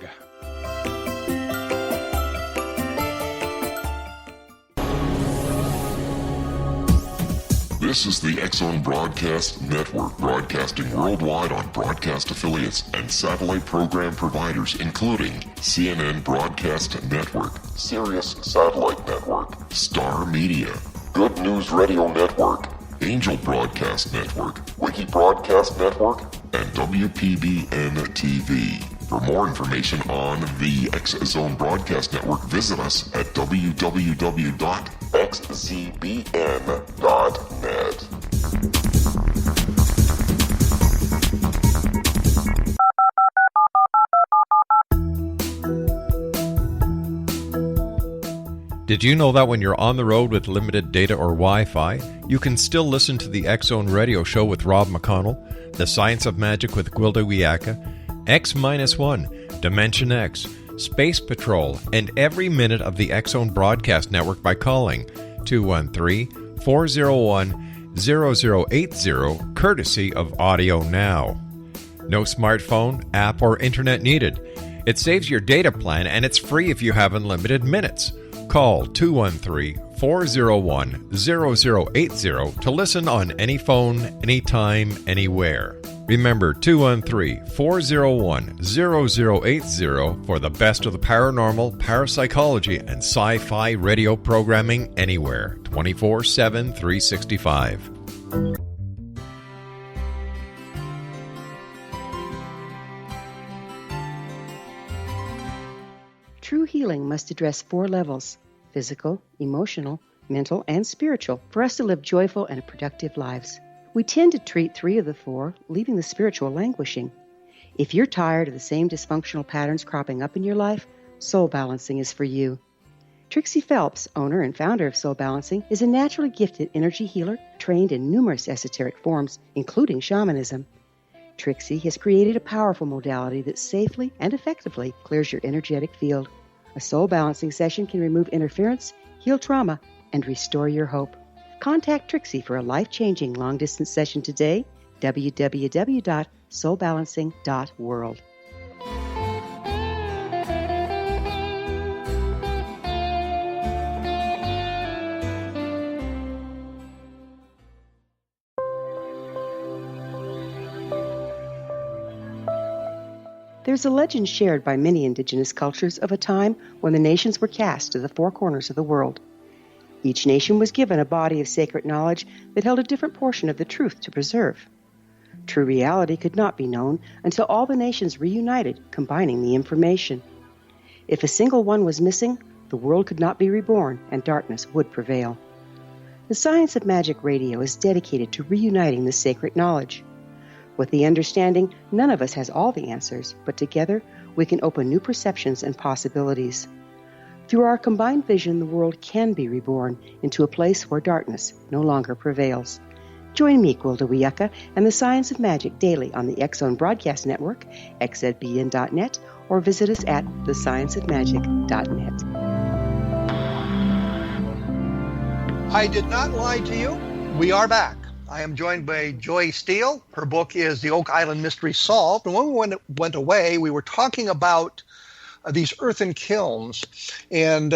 This is the X-Zone Broadcast Network, broadcasting worldwide on broadcast affiliates and satellite program providers, including CNN Broadcast Network, Sirius Satellite Network, Star Media, Good News Radio Network, Angel Broadcast Network, Wiki Broadcast Network, and WPBN TV. For more information on the X-Zone Broadcast Network, visit us at www.xzbn.net. Did you know that when you're on the road with limited data or Wi-Fi, you can still listen to the X-Zone Radio Show with Rob McConnell, The Science of Magic with Gwilda Wiyaka, X-1, Dimension X, Space Patrol, and every minute of the X-Zone Broadcast Network by calling 213-401-0080, courtesy of Audio Now. No smartphone, app, or internet needed. It saves your data plan, and it's free if you have unlimited minutes. Call 213-401-0080 to listen on any phone, anytime, anywhere. Remember, 213-401-0080 for the best of the paranormal, parapsychology, and sci-fi radio programming anywhere, 24/7, 365. True healing must address 4 levels: physical, emotional, mental, and spiritual, for us to live joyful and productive lives. We tend to treat 3 of the 4, leaving the spiritual languishing. If you're tired of the same dysfunctional patterns cropping up in your life, Soul Balancing is for you. Trixie Phelps, owner and founder of Soul Balancing, is a naturally gifted energy healer trained in numerous esoteric forms, including shamanism. Trixie has created a powerful modality that safely and effectively clears your energetic field. A Soul Balancing session can remove interference, heal trauma, and restore your hope. Contact Trixie for a life-changing long-distance session today, www.soulbalancing.world. There's a legend shared by many indigenous cultures of a time when the nations were cast to the 4 corners of the world. Each nation was given a body of sacred knowledge that held a different portion of the truth to preserve. True reality could not be known until all the nations reunited, combining the information. If a single one was missing, the world could not be reborn and darkness would prevail. The Science of Magic Radio is dedicated to reuniting the sacred knowledge. With the understanding, none of us has all the answers, but together we can open new perceptions and possibilities. Through our combined vision, the world can be reborn into a place where darkness no longer prevails. Join me, Gwilda Wiyaka, and the Science of Magic daily on the X-Zone Broadcast Network, xzbn.net, or visit us at thescienceofmagic.net. I did not lie to you. We are back. I am joined by Joy Steele. Her book is The Oak Island Mystery Solved. And when we went away, we were talking about these earthen kilns. And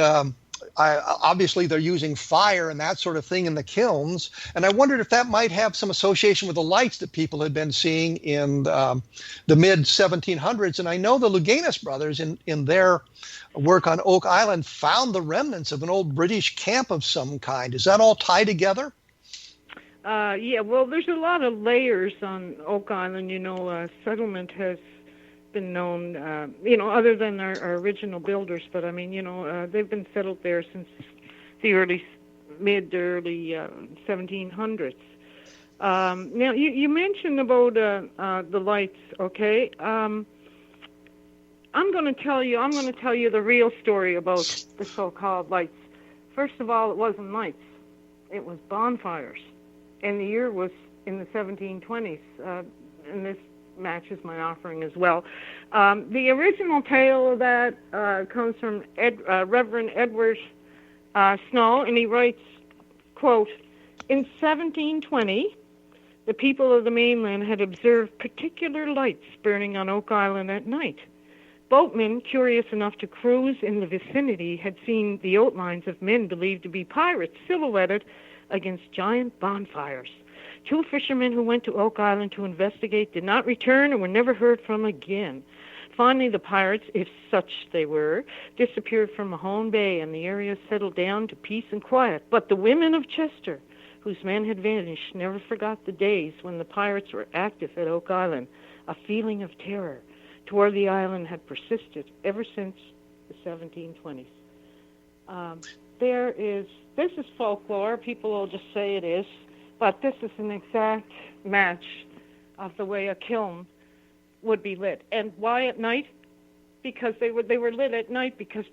obviously they're using fire and that sort of thing in the kilns. And I wondered if that might have some association with the lights that people had been seeing in the mid-1700s. And I know the Louganis brothers in their work on Oak Island found the remnants of an old British camp of some kind. Is that all tied together? Yeah, well, there's a lot of layers on Oak Island. Settlement has been known, other than our original builders, but I mean, they've been settled there since the mid-early 1700s. Now, you mentioned about the lights, okay? I'm going to tell you the real story about the so-called lights. First of all, it wasn't lights; it was bonfires. And the year was in the 1720s, and this matches my offering as well. The original tale of that comes from Reverend Edward Snow, and he writes, quote, "In 1720, the people of the mainland had observed particular lights burning on Oak Island at night. Boatmen, curious enough to cruise in the vicinity, had seen the outlines of men believed to be pirates silhouetted against giant bonfires. 2 fishermen who went to Oak Island to investigate did not return and were never heard from again. Finally, the pirates, if such they were, disappeared from Mahone Bay, and the area settled down to peace and quiet. But the women of Chester, whose men had vanished, never forgot the days when the pirates were active at Oak Island. A feeling of terror toward the island had persisted ever since the 1720s. This is folklore. People will just say it is, but this is an exact match of the way a kiln would be lit. And why at night? Because they were lit at night because,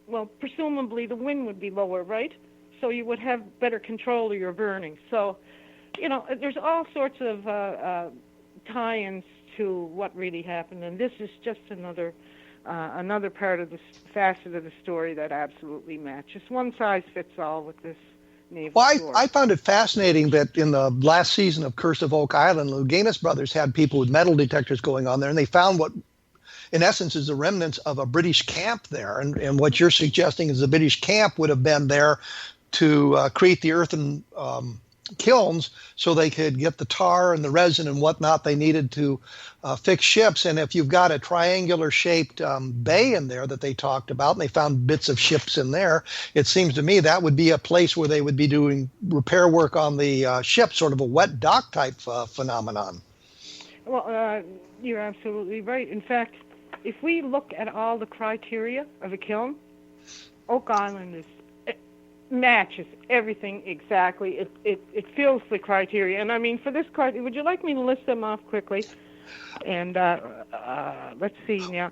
well, presumably the wind would be lower, right? So you would have better control of your burning. So, there's all sorts of tie-ins to what really happened, and this is just another part of this facet of the story that absolutely matches. One size fits all with this naval story. I found it fascinating that in the last season of Curse of Oak Island, Louganis Brothers had people with metal detectors going on there, and they found what, in essence, is the remnants of a British camp there. And what you're suggesting is the British camp would have been there to create the earthen kilns so they could get the tar and the resin and whatnot they needed to fix ships. And if you've got a triangular shaped bay in there that they talked about, and they found bits of ships in there, it seems to me that would be a place where they would be doing repair work on the ship, sort of a wet dock type phenomenon. Well, you're absolutely right. In fact, if we look at all the criteria of a kiln, Oak Island matches everything exactly. It fills the criteria. And I mean, for this criteria, would you like me to list them off quickly? And let's see now.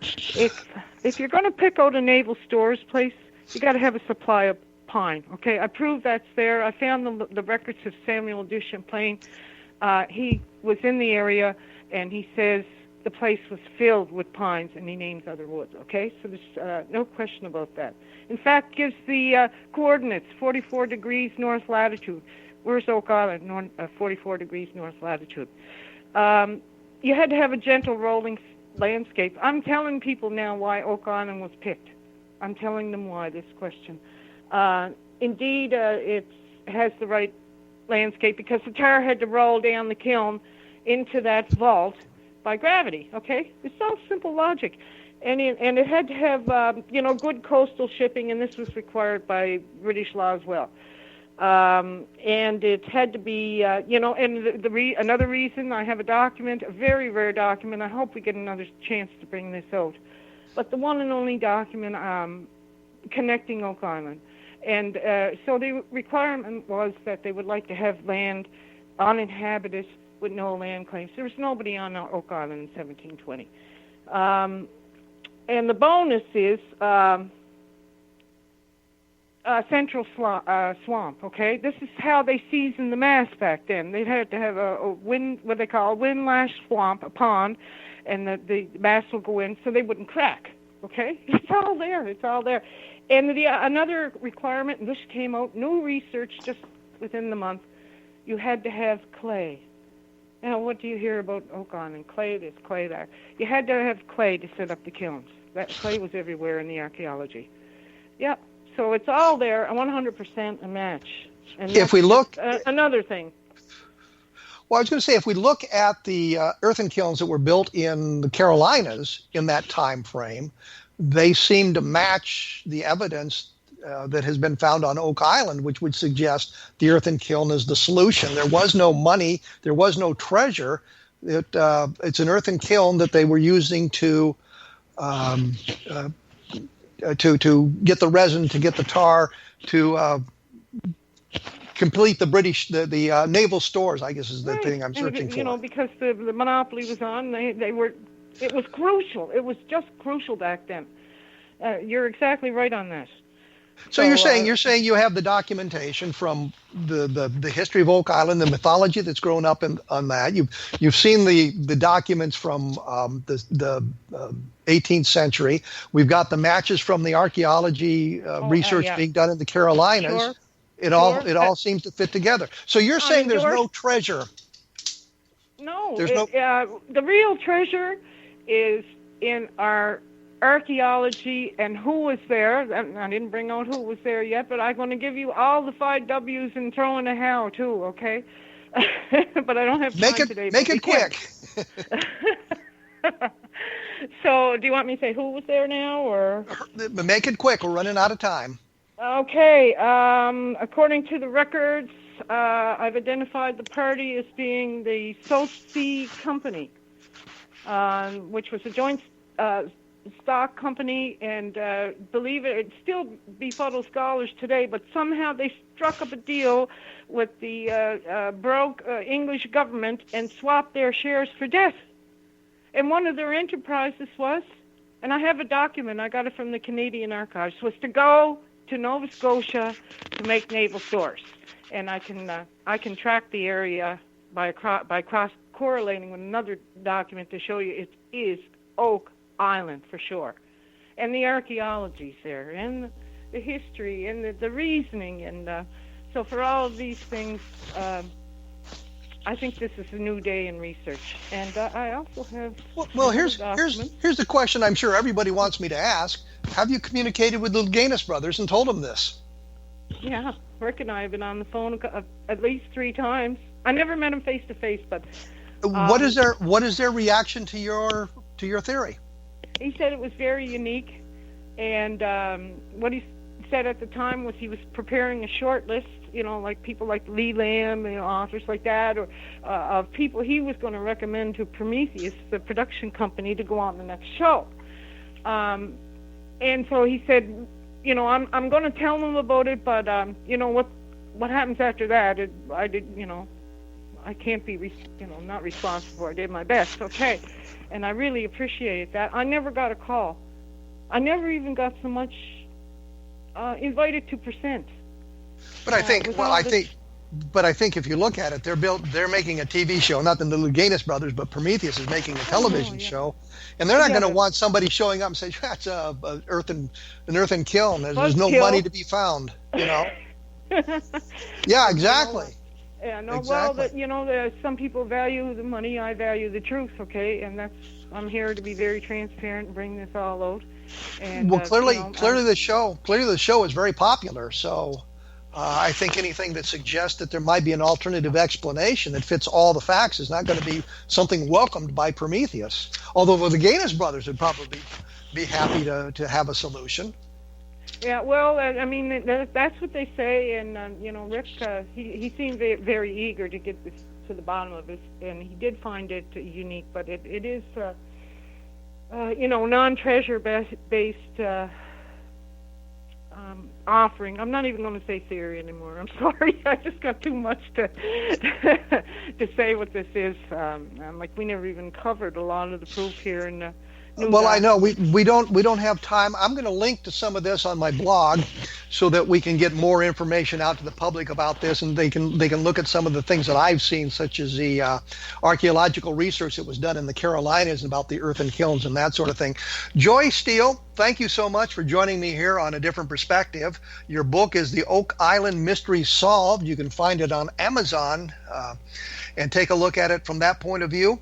If you're going to pick out a naval stores place, you got to have a supply of pine. Okay, I proved that's there. I found the records of Samuel du Champlain. He was in the area, and he says the place was filled with pines, and he names other woods. Okay, so there's no question about that. In fact, gives the coordinates, 44 degrees north latitude. Where's Oak Island? 44 degrees north latitude. You had to have a gentle rolling landscape. I'm telling people now why Oak Island was picked. I'm telling them why this question. Indeed, it has the right landscape because the tar had to roll down the kiln into that vault by gravity, okay? It's all simple logic. And it had to have, good coastal shipping, and this was required by British law as well. And it had to be, another reason, I have a document, a very rare document. I hope we get another chance to bring this out. But the one and only document connecting Oak Island. And so the requirement was that they would like to have land uninhabited with no land claims. There was nobody on Oak Island in 1720. And the bonus is central swamp, okay? This is how they seasoned the mast back then. They had to have a wind, what they call a windlash swamp, a pond, and the mast will go in so they wouldn't crack, okay? It's all there. And another requirement, and this came out, new research just within the month, you had to have clay. Now, what do you hear about Oak Island? Clay this, clay that. You had to have clay to set up the kilns. That clay was everywhere in the archaeology. Yeah, so it's all there, 100% a match. And if we look... another thing. Well, I was going to say, if we look at the earthen kilns that were built in the Carolinas in that time frame, they seem to match the evidence that has been found on Oak Island, which would suggest the earthen kiln is the solution. There was no money. There was no treasure. It's an earthen kiln that they were using to get the resin, to get the tar, to complete the naval stores, I guess is the thing I'm searching for. Because the monopoly was on, it was crucial. It was just crucial back then. You're exactly right on that. So you're saying you have the documentation from the history of Oak Island, the mythology that's grown up on that. You've seen the documents from the 18th century. We've got the matches from the archaeology research being done in the Carolinas. Sure. It all seems to fit together. So you're saying there's no treasure? No. The real treasure is in our archaeology, and who was there. I didn't bring out who was there yet, but I'm going to give you all the 5 W's and throw in a how, too, okay? But I don't have time today. Make it quick. So, do you want me to say who was there now, or? Make it quick. We're running out of time. Okay. According to the records, I've identified the party as being the South Sea Company, which was a joint stock company, and believe it still befuddles scholars today, but somehow they struck up a deal with the broke English government and swapped their shares for debt. And one of their enterprises was, and I have a document, I got it from the Canadian Archives, was to go to Nova Scotia to make naval stores. And I can track the area by cross correlating with another document to show you it is Oak Island for sure. And the archaeology's there, and the history, and the reasoning, and so for all of these things, I think this is a new day in research. And I also have... Well, here's the question I'm sure everybody wants me to ask. Have you communicated with the Gaines brothers and told them this? Yeah, Rick and I have been on the phone at least 3 times. I never met him face to face, but... What is their reaction to your theory? He said it was very unique, and what he said at the time was he was preparing a short list, like people like Lee Lamb, authors like that, or of people he was going to recommend to Prometheus, the production company, to go on the next show. And so he said, I'm going to tell them about it, but what happens after that? I can't be, not responsible for it. I did my best, okay. And I really appreciate that. I never got a call. I never even got so much invited to present. But I think if you look at it, they're making a TV show. Not the little Gaines brothers, but Prometheus is making a television show, and they're not going to want somebody showing up and say that's an earthen kiln. There's no money to be found. Yeah, exactly. Yeah, no. Exactly. Well, some people value the money. I value the truth. Okay, and I'm here to be very transparent and bring this all out. And clearly the show is very popular. So I think anything that suggests that there might be an alternative explanation that fits all the facts is not going to be something welcomed by Prometheus. Although the Gaines brothers would probably be happy to have a solution. Yeah, well, I mean, that's what they say, and Rick, he seemed very eager to get this to the bottom of it, and he did find it unique, but it is, non-treasure based offering. I'm not even going to say theory anymore. I'm sorry, I just got too much to say what this is. We never even covered a lot of the proof here in. Well, I know we don't have time. I'm going to link to some of this on my blog so that we can get more information out to the public about this, and they can look at some of the things that I've seen, such as the archaeological research that was done in the Carolinas about the earthen kilns and that sort of thing. Joy Steele, thank you so much for joining me here on A Different Perspective. Your book is The Oak Island Mystery Solved. You can find it on Amazon and take a look at it from that point of view.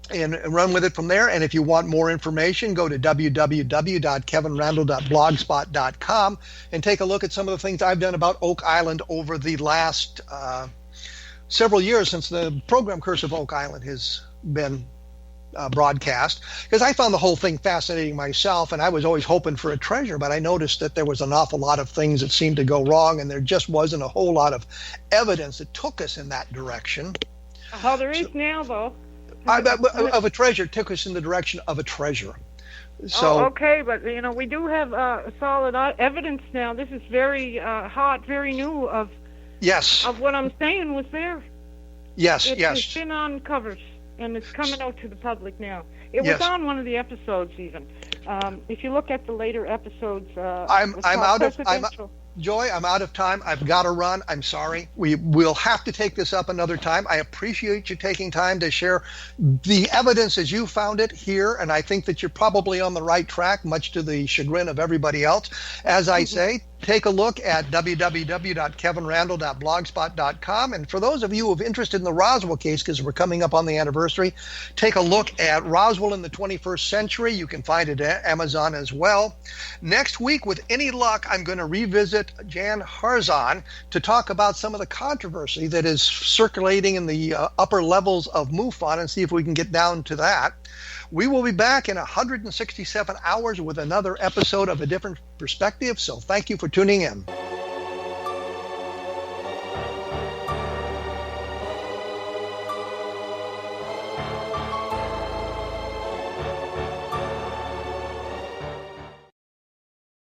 And run with it from there. And if you want more information, go to www.kevinrandle.blogspot.com and take a look at some of the things I've done about Oak Island over the last several years since the program Curse of Oak Island has been broadcast. Because I found the whole thing fascinating myself, and I was always hoping for a treasure, but I noticed that there was an awful lot of things that seemed to go wrong, and there just wasn't a whole lot of evidence that took us in that direction. Oh, there is now, though. Of a treasure, took us in the direction of a treasure. So okay, but we do have solid evidence now. This is very hot, very new of what I'm saying was there. Yes. It's been uncovered, and it's coming out to the public now. It was on one of the episodes even. If you look at the later episodes, Joy, I'm out of time. I've got to run. I'm sorry. We will have to take this up another time. I appreciate you taking time to share the evidence as you found it here, and I think that you're probably on the right track, much to the chagrin of everybody else. As I say, take a look at www.kevinrandle.blogspot.com. And for those of you who have interested in the Roswell case, because we're coming up on the anniversary, take a look at Roswell in the 21st Century. You can find it at Amazon as well. Next week, with any luck, I'm going to revisit Jan Harzan to talk about some of the controversy that is circulating in the upper levels of MUFON and see if we can get down to that. We will be back in 167 hours with another episode of A Different Perspective, so thank you for tuning in.